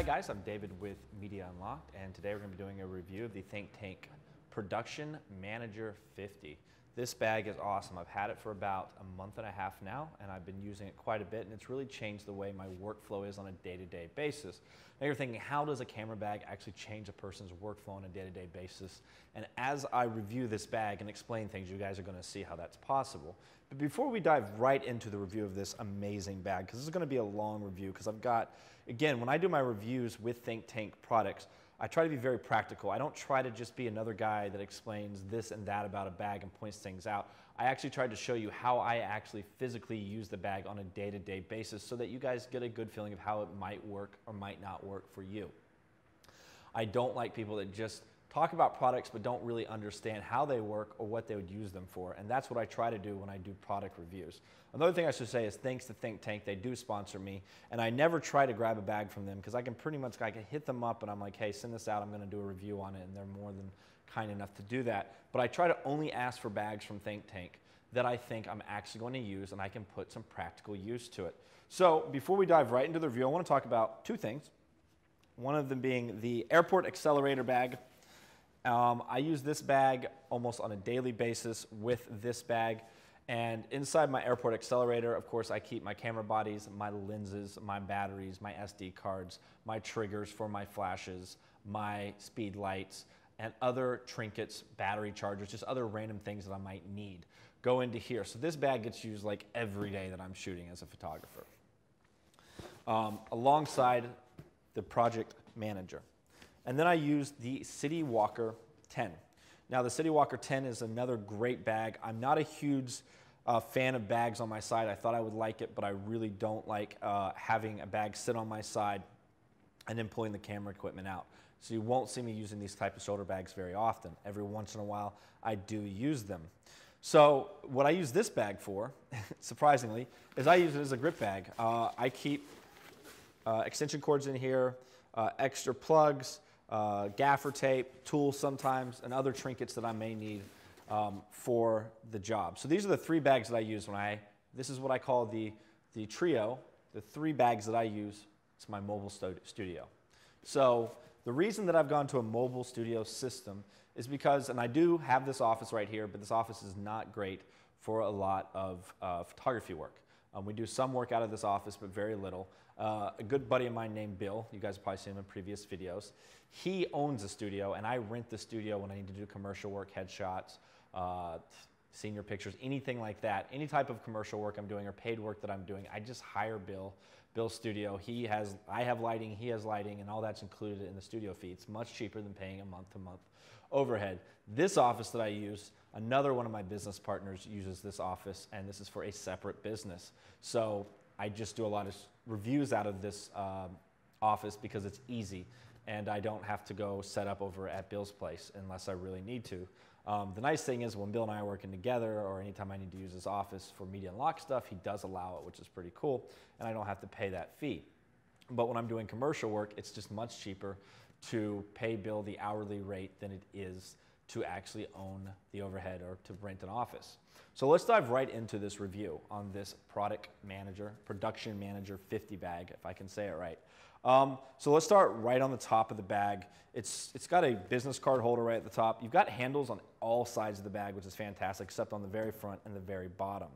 Hi guys, I'm David with Media Unlocked, and today we're going to be doing a review of the ThinkTank Production Manager 50. This bag is awesome. I've had it for about a month and a half now, and I've been using it quite a bit, and it's really changed the way my workflow is on a day-to-day basis. Now you're thinking, how does a camera bag actually change a person's workflow on a day-to-day basis? And as I review this bag and explain things, you guys are going to see how that's possible. But before we dive right into the review of this amazing bag, because this is going to be a long review, because I've got, again, when I do my reviews with ThinkTank products, I try to be very practical. I don't try to just be another guy that explains this and that about a bag and points things out. I actually tried to show you how I actually physically use the bag on a day-to-day basis so that you guys get a good feeling of how it might work or might not work for you. I don't like people that just talk about products but don't really understand how they work or what they would use them for, and that's what I try to do when I do product reviews. Another thing I should say is thanks to ThinkTank, they do sponsor me, and I never try to grab a bag from them because I can pretty much hit them up and I'm like, hey, send this out, I'm going to do a review on it, and they're more than kind enough to do that. But I try to only ask for bags from ThinkTank that I think I'm actually going to use and I can put some practical use to it. So before we dive right into the review, I want to talk about two things. One of them being the airport accelerator bag. I use this bag almost on a daily basis with this bag, and inside my airport accelerator, of course, I keep my camera bodies, my lenses, my batteries, my SD cards, my triggers for my flashes, my speed lights, and other trinkets, battery chargers, just other random things that I might need go into here. So this bag gets used like every day that I'm shooting as a photographer. Alongside the project manager. And then I use the City Walker 10. Now the City Walker 10 is another great bag. I'm not a huge fan of bags on my side. I thought I would like it, but I really don't like having a bag sit on my side and then pulling the camera equipment out. So you won't see me using these type of shoulder bags very often. Every once in a while, I do use them. So what I use this bag for, surprisingly, is I use it as a grip bag. I keep extension cords in here, extra plugs, gaffer tape, tools sometimes, and other trinkets that I may need for the job. So these are the three bags that I use when this is what I call the trio, the three bags that I use. It's my mobile studio. So the reason that I've gone to a mobile studio system is because, and I do have this office right here, but this office is not great for a lot of photography work. We do some work out of this office, but very little. A good buddy of mine named Bill, you guys have probably seen him in previous videos, he owns a studio, and I rent the studio when I need to do commercial work, headshots, senior pictures, anything like that. Any type of commercial work I'm doing or paid work that I'm doing, I just hire Bill's studio. I have lighting, he has lighting, and all that's included in the studio fee. It's much cheaper than paying a month-to-month overhead. This office that I use, another one of my business partners uses this office, and this is for a separate business. So I just do a lot of reviews out of this office because it's easy, and I don't have to go set up over at Bill's place unless I really need to. The nice thing is when Bill and I are working together, or anytime I need to use his office for Media Unlock stuff, he does allow it, which is pretty cool, and I don't have to pay that fee. But when I'm doing commercial work, it's just much cheaper to pay Bill the hourly rate than it is to actually own the overhead or to rent an office. So let's dive right into this review on this Production Manager 50 bag, if I can say it right. So let's start right on the top of the bag. It's got a business card holder right at the top. You've got handles on all sides of the bag, which is fantastic, except on the very front and the very bottom.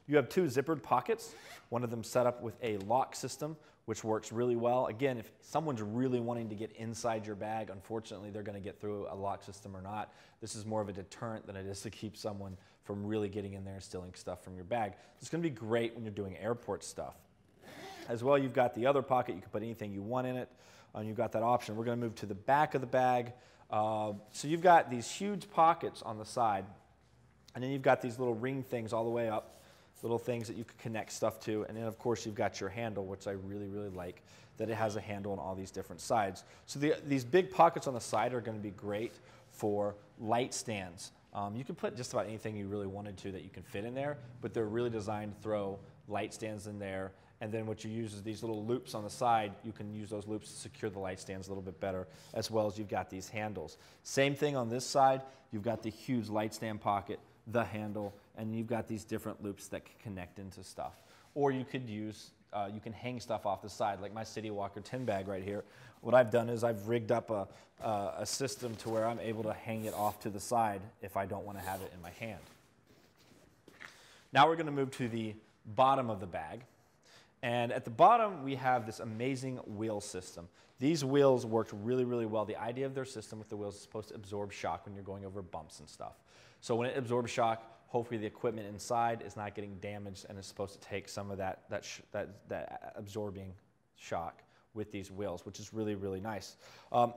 You have two zippered pockets, one of them set up with a lock system, which works really well. Again, if someone's really wanting to get inside your bag, unfortunately, they're going to get through a lock system or not. This is more of a deterrent than it is to keep someone from really getting in there and stealing stuff from your bag. It's going to be great when you're doing airport stuff. As well, you've got the other pocket. You can put anything you want in it, and you've got that option. We're going to move to the back of the bag. So you've got these huge pockets on the side, and then you've got these little ring things all the way up, little things that you can connect stuff to, and then of course you've got your handle, which I really, really like, that it has a handle on all these different sides. So these big pockets on the side are going to be great for light stands. You can put just about anything you really wanted to that you can fit in there, but they're really designed to throw light stands in there. And then what you use is these little loops on the side. You can use those loops to secure the light stands a little bit better, as well as you've got these handles. Same thing on this side. You've got the huge light stand pocket, the handle, and you've got these different loops that can connect into stuff. Or you could use you can hang stuff off the side, like my City Walker 10 bag right here. What I've done is I've rigged up a system to where I'm able to hang it off to the side if I don't want to have it in my hand. Now we're going to move to the bottom of the bag. And at the bottom, we have this amazing wheel system. These wheels worked really, really well. The idea of their system with the wheels is supposed to absorb shock when you're going over bumps and stuff. So when it absorbs shock, hopefully the equipment inside is not getting damaged and it's supposed to take some of that absorbing shock with these wheels, which is really, really nice.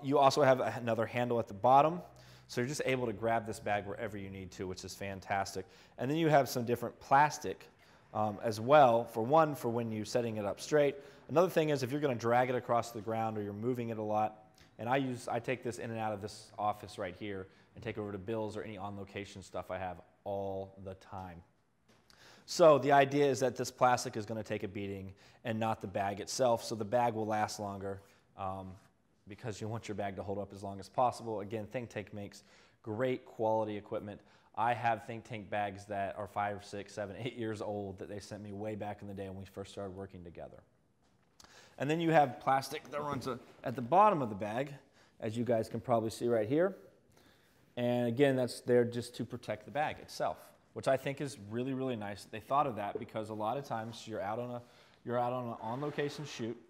You also have another handle at the bottom. So you're just able to grab this bag wherever you need to, which is fantastic. And then you have some different plastic as well, for when you're setting it up straight. Another thing is if you're going to drag it across the ground or you're moving it a lot, and I take this in and out of this office right here and take it over to Bill's or any on-location stuff I have all the time. So the idea is that this plastic is going to take a beating and not the bag itself, so the bag will last longer because you want your bag to hold up as long as possible. Again, ThinkTank makes great quality equipment. I have ThinkTank bags that are 5, 6, 7, 8 years old that they sent me way back in the day when we first started working together. And then you have plastic that runs at the bottom of the bag, as you guys can probably see right here. And again, that's there just to protect the bag itself, which I think is really, really nice. They thought of that because a lot of times you're out on an on-location shoot.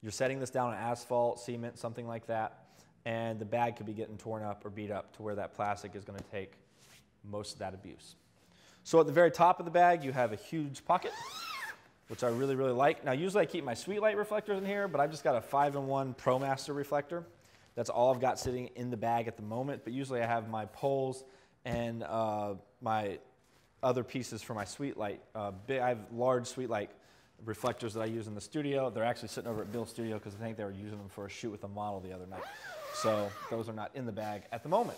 You're setting this down on asphalt, cement, something like that, and the bag could be getting torn up or beat up to where that plastic is going to take most of that abuse. So at the very top of the bag, you have a huge pocket, which I really, really like. Now, usually I keep my sweet light reflectors in here, but I've just got a 5-in-1 ProMaster reflector. That's all I've got sitting in the bag at the moment, but usually I have my poles and my other pieces for my sweet light. I have large sweet light reflectors that I use in the studio. They're actually sitting over at Bill's studio because I think they were using them for a shoot with a model the other night. So those are not in the bag at the moment.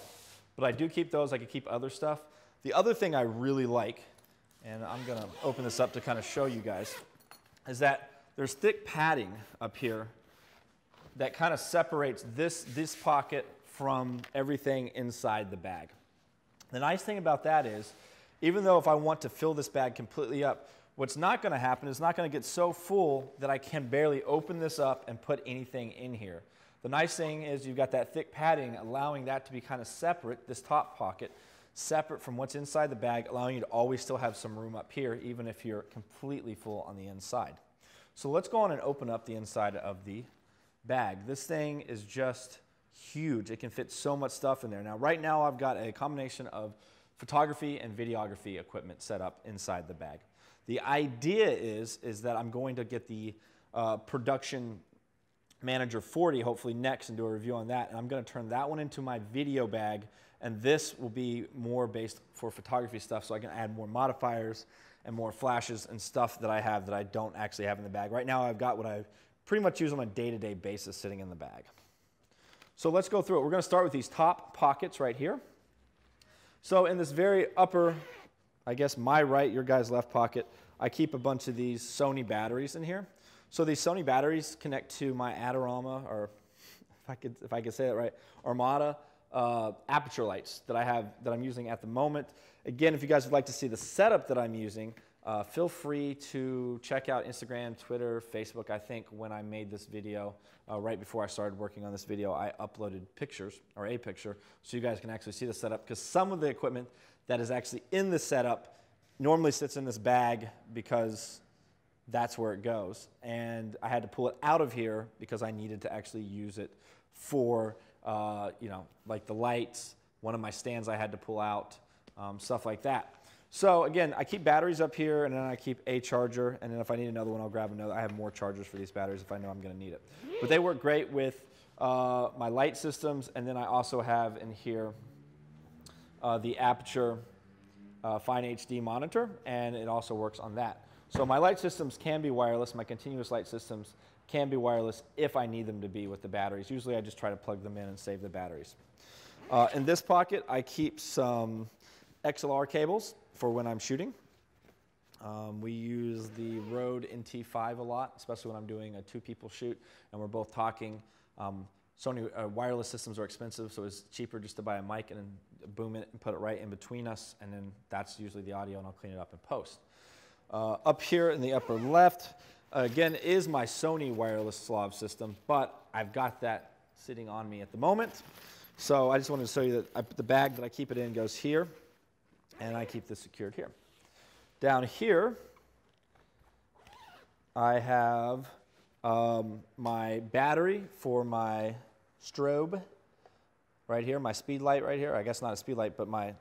But I do keep those. I can keep other stuff. The other thing I really like, and I'm going to open this up to kind of show you guys, is that there's thick padding up here that kind of separates this pocket from everything inside the bag. The nice thing about that is, even though if I want to fill this bag completely up, what's not going to happen is not going to get so full that I can barely open this up and put anything in here. The nice thing is you've got that thick padding allowing that to be kind of separate, this top pocket, separate from what's inside the bag, allowing you to always still have some room up here, even if you're completely full on the inside. So let's go on and open up the inside of the bag. This thing is just huge. It can fit so much stuff in there. Now, right now, I've got a combination of photography and videography equipment set up inside the bag. The idea is that I'm going to get the Production Manager 40 hopefully next and do a review on that, and I'm going to turn that one into my video bag, and this will be more based for photography stuff, so I can add more modifiers and more flashes and stuff that I have that I don't actually have in the bag. Right now I've got what I pretty much use on a day-to-day basis sitting in the bag. So let's go through it. We're going to start with these top pockets right here. So in this very upper, I guess my right, your guy's left pocket, I keep a bunch of these Sony batteries in here. So these Sony batteries connect to my Adorama, or if I could say it right, Armada aperture lights that I'm using at the moment. Again, if you guys would like to see the setup that I'm using, feel free to check out Instagram, Twitter, Facebook. I think when I made this video, right before I started working on this video, I uploaded pictures, or a picture, so you guys can actually see the setup, because some of the equipment that is actually in the setup normally sits in this bag because that's where it goes. And I had to pull it out of here because I needed to actually use it for, you know, like the lights, one of my stands I had to pull out, stuff like that. So again, I keep batteries up here, and then I keep a charger, and then if I need another one, I'll grab another. I have more chargers for these batteries if I know I'm going to need it. But they work great with my light systems, and then I also have in here the Aperture Fine HD monitor, and it also works on that. So my light systems can be wireless. My continuous light systems can be wireless if I need them to be with the batteries. Usually I just try to plug them in and save the batteries. In this pocket, I keep some XLR cables for when I'm shooting. We use the Rode NT5 a lot, especially when I'm doing a 2-people shoot and we're both talking. Sony wireless systems are expensive, so it's cheaper just to buy a mic and then boom it and put it right in between us, and then that's usually the audio, and I'll clean it up in post. Up here in the upper left, again, is my Sony wireless Slav system, but I've got that sitting on me at the moment. So I just wanted to show you that the bag that I keep it in goes here, and I keep this secured here. Down here, I have my battery for my strobe right here, my speed light right here. I guess not a speed light, but my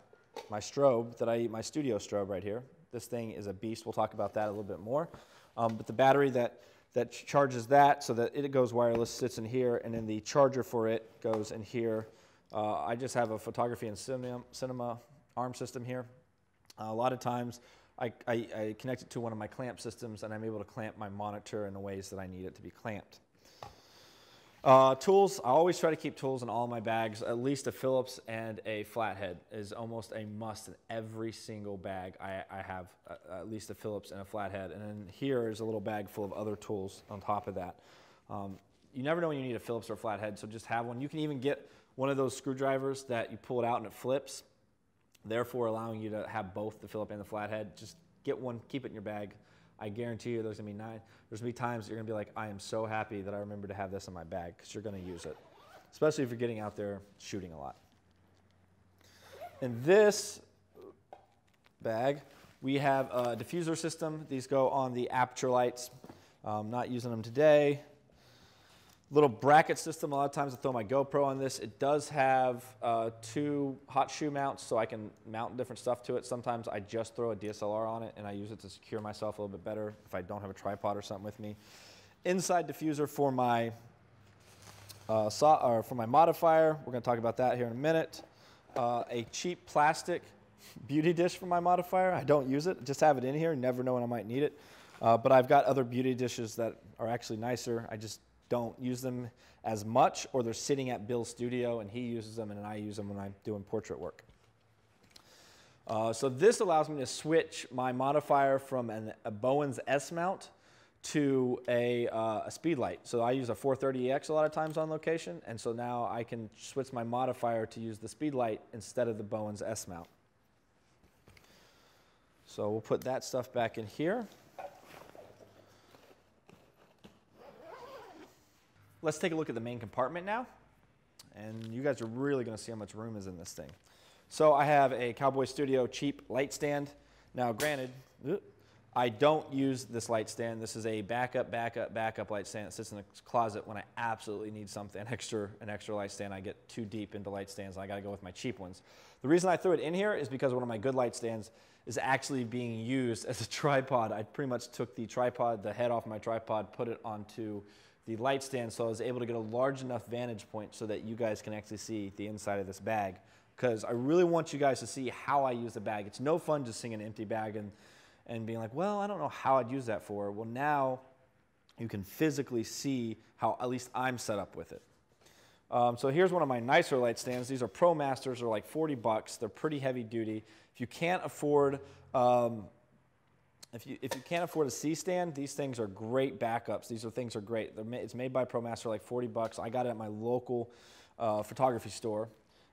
strobe that I eat, my studio strobe right here. This thing is a beast. We'll talk about that a little bit more. But the battery that charges that so that it goes wireless sits in here, and then the charger for it goes in here. I just have a photography and cinema arm system here. A lot of times I connect it to one of my clamp systems, and I'm able to clamp my monitor in the ways that I need it to be clamped. Tools, I always try to keep tools in all my bags. At least a Phillips and a flathead is almost a must in every single bag. I have at least a Phillips and a flathead. And then here is a little bag full of other tools on top of that. You never know when you need a Phillips or a flathead, so just have one. You can even get one of those screwdrivers that you pull it out and it flips, therefore allowing you to have both the Phillips and the flathead. Just get one, keep it in your bag. I guarantee you there's going to be times you're going to be like, I am so happy that I remember to have this in my bag, because you're going to use it, especially if you're getting out there shooting a lot. In this bag, we have a diffuser system. These go on the aperture lights. Not using them today. Little bracket system. A lot of times I throw my GoPro on this. It does have 2 hot shoe mounts, so I can mount different stuff to it. Sometimes I just throw a DSLR on it, and I use it to secure myself a little bit better if I don't have a tripod or something with me. Inside diffuser for my modifier. We're going to talk about that here in a minute. A cheap plastic beauty dish for my modifier. I don't use it. Just have it in here. Never know when I might need it. But I've got other beauty dishes that are actually nicer. I just don't use them as much, or they're sitting at Bill's studio and he uses them and I use them when I'm doing portrait work. So this allows me to switch my modifier from a Bowen's S mount to a speed light. So I use a 430EX a lot of times on location, and so now I can switch my modifier to use the speed light instead of the Bowen's S mount. So we'll put that stuff back in here. Let's take a look at the main compartment now, and you guys are really going to see how much room is in this thing. So I have a Cowboy Studio cheap light stand. Now granted, I don't use this light stand. This is a backup light stand that sits in the closet when I absolutely need something, an extra light stand. I get too deep into light stands and I got to go with my cheap ones. The reason I threw it in here is because one of my good light stands is actually being used as a tripod. I pretty much took the tripod, the head off my tripod, put it onto the light stand, so I was able to get a large enough vantage point so that you guys can actually see the inside of this bag, because I really want you guys to see how I use the bag. It's no fun just seeing an empty bag and being like, well, I don't know how I'd use that for. Well, now you can physically see how at least I'm set up with it. So here's one of my nicer light stands. These are Pro Masters. They're like 40 bucks. They're pretty heavy duty. If you can't afford If you can't afford a C-stand, these things are great backups. These things are great. It's made by ProMaster, like 40 bucks. I got it at my local photography store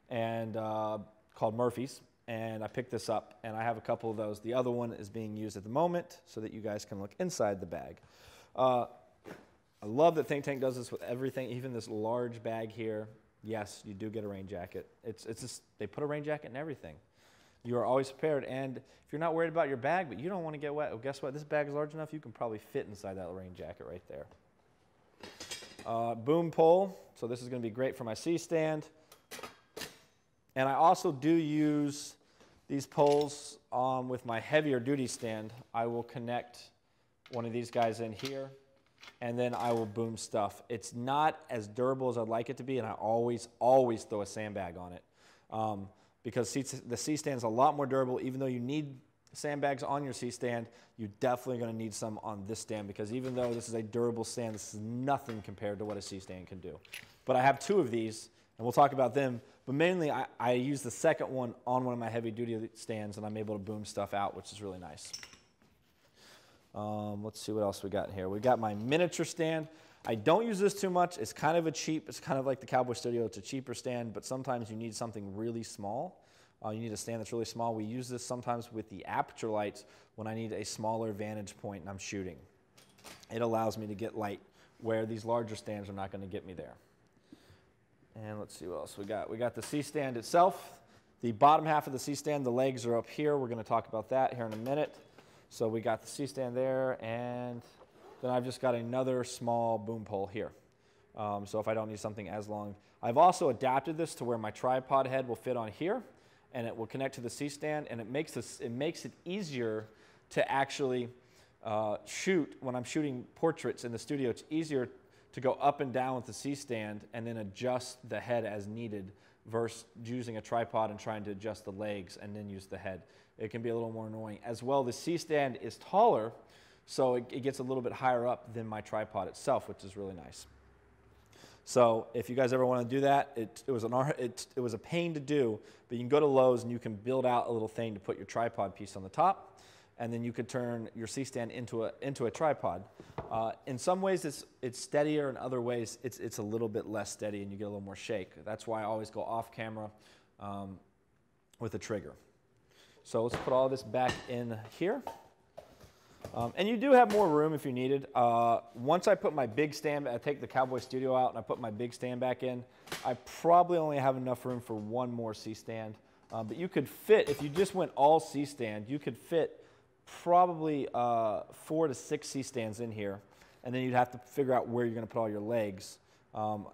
and called Murphy's, and I picked this up, and I have a couple of those. The other one is being used at the moment so that you guys can look inside the bag. I love that ThinkTank does this with everything, even this large bag here. Yes, you do get a rain jacket. It's just, they put a rain jacket in everything. You are always prepared, and if you're not worried about your bag, but you don't want to get wet, well, guess what? This bag is large enough, you can probably fit inside that rain jacket right there. Boom pole, so this is going to be great for my C-stand. And I also do use these poles with my heavier duty stand. I will connect one of these guys in here, and then I will boom stuff. It's not as durable as I'd like it to be, and I always throw a sandbag on it. Because the C-stand is a lot more durable. Even though you need sandbags on your C-stand, you're definitely going to need some on this stand, because even though this is a durable stand, this is nothing compared to what a C-stand can do. But I have 2 of these, and we'll talk about them. But mainly, I use the second one on one of my heavy-duty stands, and I'm able to boom stuff out, which is really nice. Let's see what else we got in here. We got my miniature stand. I don't use this too much. It's kind of like the Cowboy Studio. It's a cheaper stand, but sometimes you need something really small. You need a stand that's really small. We use this sometimes with the aperture lights when I need a smaller vantage point and I'm shooting. It allows me to get light where these larger stands are not going to get me there. And let's see what else we got. We got the C-stand itself. The bottom half of the C-stand, the legs are up here. We're going to talk about that here in a minute. So we got the C-stand there, and then I've just got another small boom pole here. So if I don't need something as long. I've also adapted this to where my tripod head will fit on here, and it will connect to the C-stand, and it makes it easier to actually shoot. When I'm shooting portraits in the studio, it's easier to go up and down with the C-stand and then adjust the head as needed versus using a tripod and trying to adjust the legs and then use the head. It can be a little more annoying. As well, the C-stand is taller, so it gets a little bit higher up than my tripod itself, which is really nice. So if you guys ever want to do that, it was a pain to do, but you can go to Lowe's and you can build out a little thing to put your tripod piece on the top, and then you could turn your C-stand into a tripod. In some ways it's steadier, in other ways it's a little bit less steady and you get a little more shake. That's why I always go off camera with a trigger. So let's put all this back in here. And you do have more room if you needed. Once I put my big stand, I take the Cowboy Studio out and I put my big stand back in, I probably only have enough room for one more C-stand. But you could fit, if you just went all C-stand, you could fit probably 4 to 6 C-stands in here, and then you'd have to figure out where you're going to put all your legs.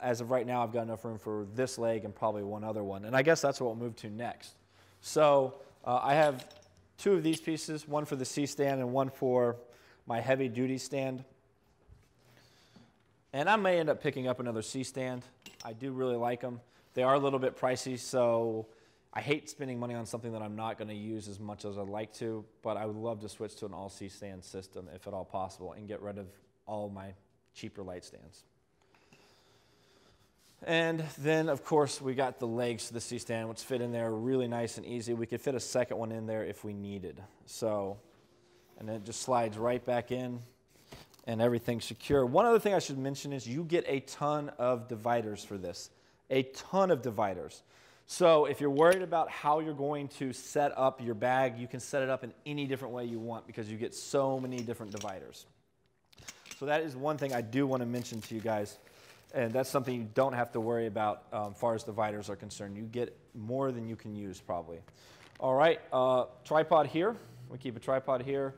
As of right now, I've got enough room for this leg and probably one other one, and I guess that's what we'll move to next. So I have 2 of these pieces, one for the C-stand and one for my heavy-duty stand. And I may end up picking up another C-stand. I do really like them. They are a little bit pricey, so I hate spending money on something that I'm not going to use as much as I'd like to, but I would love to switch to an all C-stand system if at all possible and get rid of all my cheaper light stands. And then, of course, we got the legs to the C-stand, which fit in there really nice and easy. We could fit a second one in there if we needed. So, and then it just slides right back in and everything's secure. One other thing I should mention is you get a ton of dividers for this, a ton of dividers. So if you're worried about how you're going to set up your bag, you can set it up in any different way you want because you get so many different dividers. So that is one thing I do want to mention to you guys, and that's something you don't have to worry about as far as dividers are concerned. You get more than you can use probably. All right, tripod here. We keep a tripod here.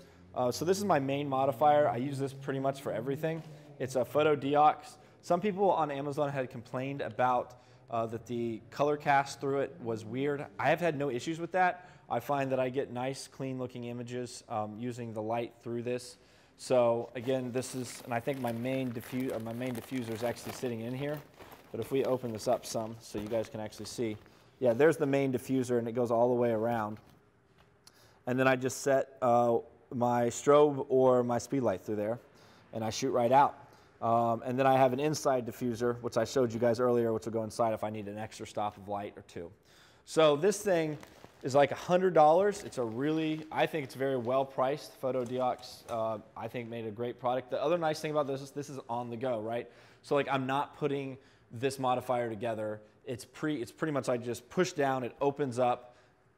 So this is my main modifier. I use this pretty much for everything. It's a photo deox. Some people on Amazon had complained about that the color cast through it was weird. I have had no issues with that. I find that I get nice, clean-looking images using the light through this. So again, this is, and I think my main diffuser is actually sitting in here. But if we open this up some, so you guys can actually see, yeah, there's the main diffuser, and it goes all the way around. And then I just set my strobe or my speed light through there, and I shoot right out. And then I have an inside diffuser, which I showed you guys earlier, which will go inside if I need an extra stop of light or 2. So this thing is like $100. It's a really, I think it's very well priced. Photo Deox, I think, made a great product. The other nice thing about this is on the go, right? So like I'm not putting this modifier together. It's pretty much I just push down, it opens up,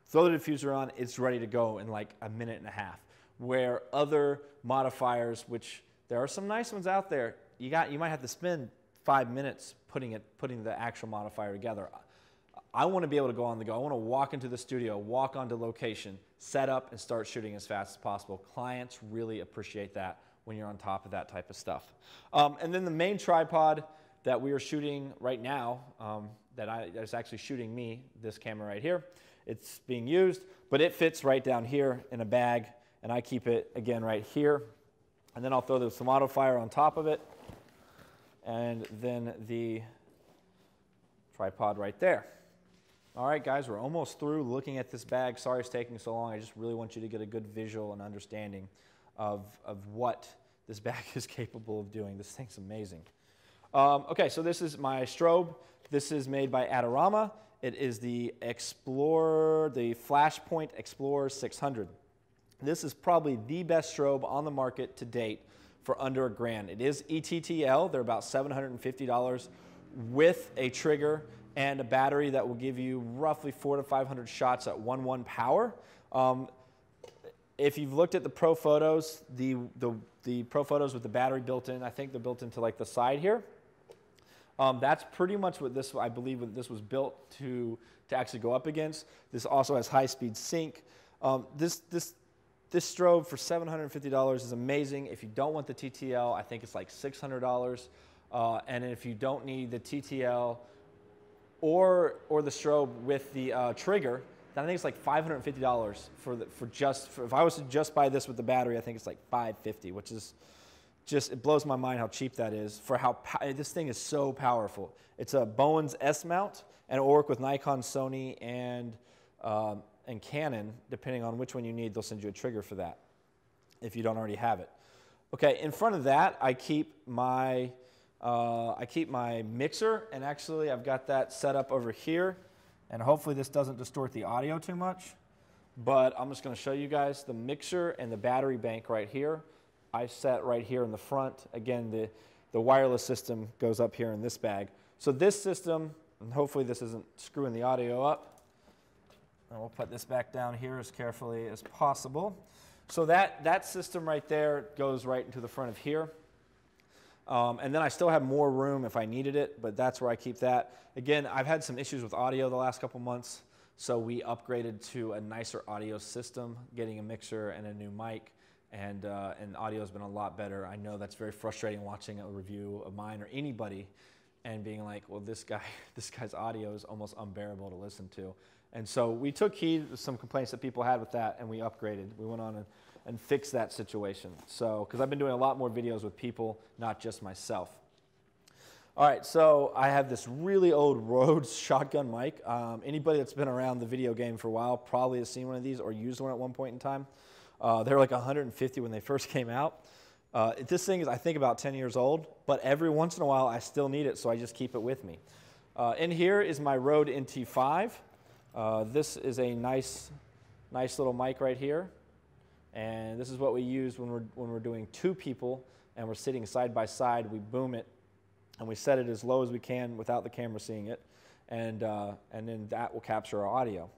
throw the diffuser on, it's ready to go in like a minute and a half. Where other modifiers, which there are some nice ones out there, you might have to spend 5 minutes putting the actual modifier together. I want to be able to go on the go. I want to walk into the studio, walk onto location, set up, and start shooting as fast as possible. Clients really appreciate that when you're on top of that type of stuff. And then the main tripod that we are shooting right now, that's actually shooting me, this camera right here, it's being used, but it fits right down here in a bag, and I keep it, again, right here. And then I'll throw the modifier on top of it, and then the tripod right there. All right, guys, we're almost through looking at this bag. Sorry it's taking so long. I just really want you to get a good visual and understanding of what this bag is capable of doing. This thing's amazing. Okay, so this is my strobe. This is made by Adorama. It is the Flashpoint Explorer 600. This is probably the best strobe on the market to date for under $1,000. It is ETTL. They're about $750 with a trigger and a battery that will give you roughly 400 to 500 shots at 1:1 power. If you've looked at the Pro Photos, the Pro Photos with the battery built in, I think they're built into like the side here. That's pretty much what this, I believe, what this was built to actually go up against. This also has high-speed sync. This strobe for $750 is amazing. If you don't want the TTL, I think it's like $600. And if you don't need the TTL or the strobe with the trigger, then I think it's like $550 if I was to just buy this with the battery, I think it's like $550, which is just, it blows my mind how cheap that is for how this thing is so powerful. It's a Bowen's S mount, and it will work with Nikon, Sony, and Canon, depending on which one you need. They'll send you a trigger for that if you don't already have it. Okay, in front of that, I keep my mixer, and actually I've got that set up over here, and hopefully this doesn't distort the audio too much, but I'm just going to show you guys the mixer and the battery bank right here. I set right here in the front. Again, the wireless system goes up here in this bag. So this system, and hopefully this isn't screwing the audio up, and we'll put this back down here as carefully as possible. So that system right there goes right into the front of here. And then I still have more room if I needed it, but that's where I keep that. Again, I've had some issues with audio the last couple months, so we upgraded to a nicer audio system, getting a mixer and a new mic, and audio has been a lot better. I know that's very frustrating watching a review of mine or anybody and being like, well, this guy's audio is almost unbearable to listen to. And so we took heed to some complaints that people had with that, and we upgraded. We went on and fixed that situation. So, because I've been doing a lot more videos with people, not just myself. All right, so I have this really old Rhodes shotgun mic. Anybody that's been around the video game for a while probably has seen one of these or used one at one point in time. They were like 150 when they first came out. This thing is, I think, about 10 years old, but every once in a while I still need it, so I just keep it with me. In here is my Rode NT5. This is a nice little mic right here, and this is what we use when we're doing two people and we're sitting side by side. We boom it, and we set it as low as we can without the camera seeing it, and then that will capture our audio.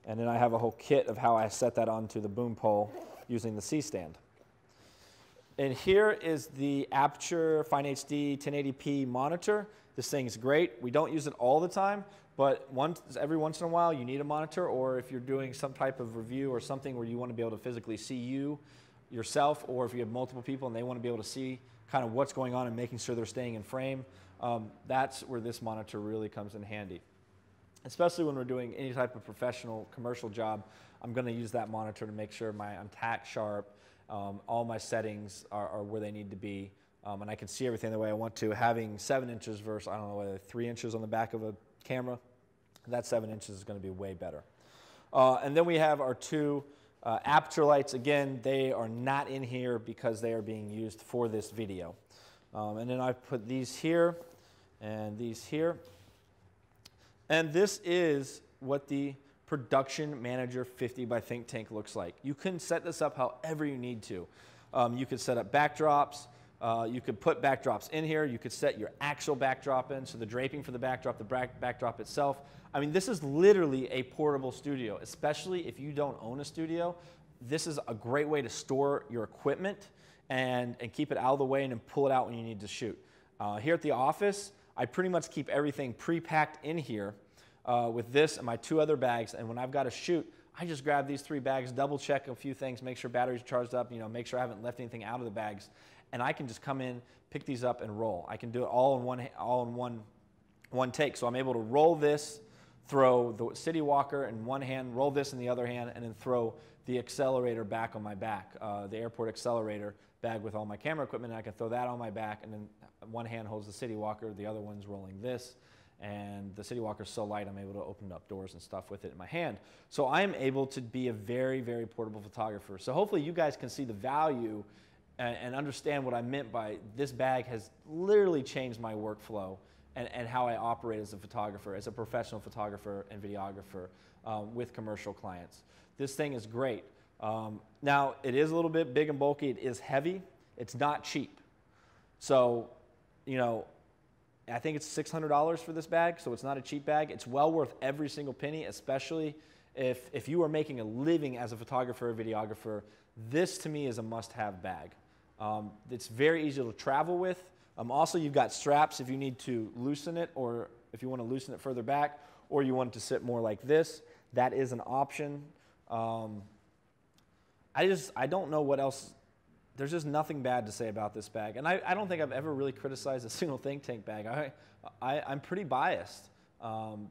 And then I have a whole kit of how I set that onto the boom pole using the C-stand. And here is the Aperture Fine HD 1080p monitor. This thing's great. We don't use it all the time, but every once in a while you need a monitor, or if you're doing some type of review or something where you want to be able to physically see yourself, or if you have multiple people and they want to be able to see kind of what's going on and making sure they're staying in frame, that's where this monitor really comes in handy. Especially when we're doing any type of professional commercial job, I'm going to use that monitor to make sure I'm tack sharp, all my settings are where they need to be, and I can see everything the way I want to. Having 7 inches versus, I don't know, whether 3 inches on the back of a camera, that 7 inches is going to be way better. And then we have our two aperture lights. Again, they are not in here because they are being used for this video. And then I put these here and these here. And this is what the Production Manager 50 by ThinkTank looks like. You can set this up however you need to. You could set up backdrops. You could put backdrops in here. You could set your actual backdrop in, so the draping for the backdrop itself. I mean, this is literally a portable studio, especially if you don't own a studio. This is a great way to store your equipment and keep it out of the way and then pull it out when you need to shoot. Here at the office, I pretty much keep everything pre-packed in here with this and my 2 other bags, and when I've got to shoot, I just grab these 3 bags, double check a few things, make sure batteries are charged up, make sure I haven't left anything out of the bags, and I can just come in, pick these up, and roll. I can do it all in one take. So I'm able to roll this, throw the City Walker in one hand, roll this in the other hand, and then throw the accelerator back on my back, the airport accelerator bag with all my camera equipment, and I can throw that on my back, and then one hand holds the City Walker, the other one's rolling this, and the City Walker's so light I'm able to open up doors and stuff with it in my hand. So I'm able to be a very, very portable photographer. So hopefully you guys can see the value and understand what I meant by this bag has literally changed my workflow and how I operate as a photographer, as a professional photographer and videographer with commercial clients. This thing is great. Now, it is a little bit big and bulky. It is heavy. It's not cheap. So, I think it's $600 for this bag, so it's not a cheap bag. It's well worth every single penny, especially if you are making a living as a photographer or videographer. This to me is a must-have bag. It's very easy to travel with. Also, you've got straps if you need to loosen it, or if you want to loosen it further back, or you want it to sit more like this. That is an option. I don't know what else. There's just nothing bad to say about this bag. And I don't think I've ever really criticized a single ThinkTank bag. I'm pretty biased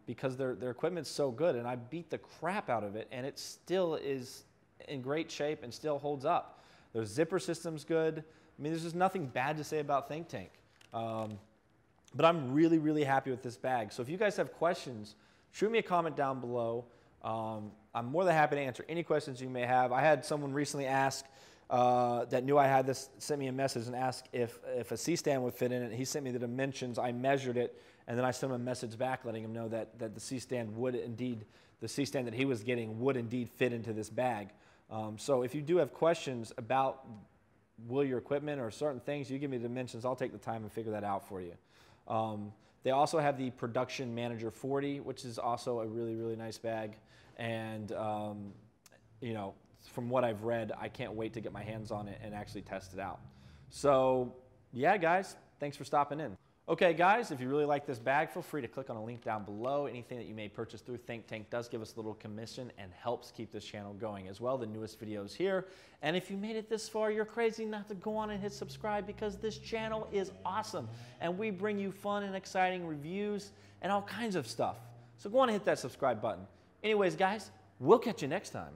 because their equipment's so good, and I beat the crap out of it, and it still is in great shape and still holds up. Their zipper system's good. I mean, there's just nothing bad to say about ThinkTank. But I'm really, really happy with this bag. So if you guys have questions, shoot me a comment down below. I'm more than happy to answer any questions you may have. I had someone recently ask, that knew I had this, sent me a message and asked if a C-stand would fit in it. He sent me the dimensions, I measured it, and then I sent him a message back letting him know that the C-stand would indeed, the C-stand that he was getting would indeed fit into this bag. So if you do have questions about your equipment or certain things, you give me the dimensions, I'll take the time and figure that out for you. They also have the Production Manager 40, which is also a really, really nice bag. And, you know, from what I've read, I can't wait to get my hands on it and actually test it out. So, yeah, guys, thanks for stopping in. Okay, guys, if you really like this bag, feel free to click on a link down below. Anything that you may purchase through ThinkTank does give us a little commission and helps keep this channel going as well, the newest videos here. And if you made it this far, you're crazy not to go on and hit subscribe, because this channel is awesome. And we bring you fun and exciting reviews and all kinds of stuff. So go on and hit that subscribe button. Anyways, guys, we'll catch you next time.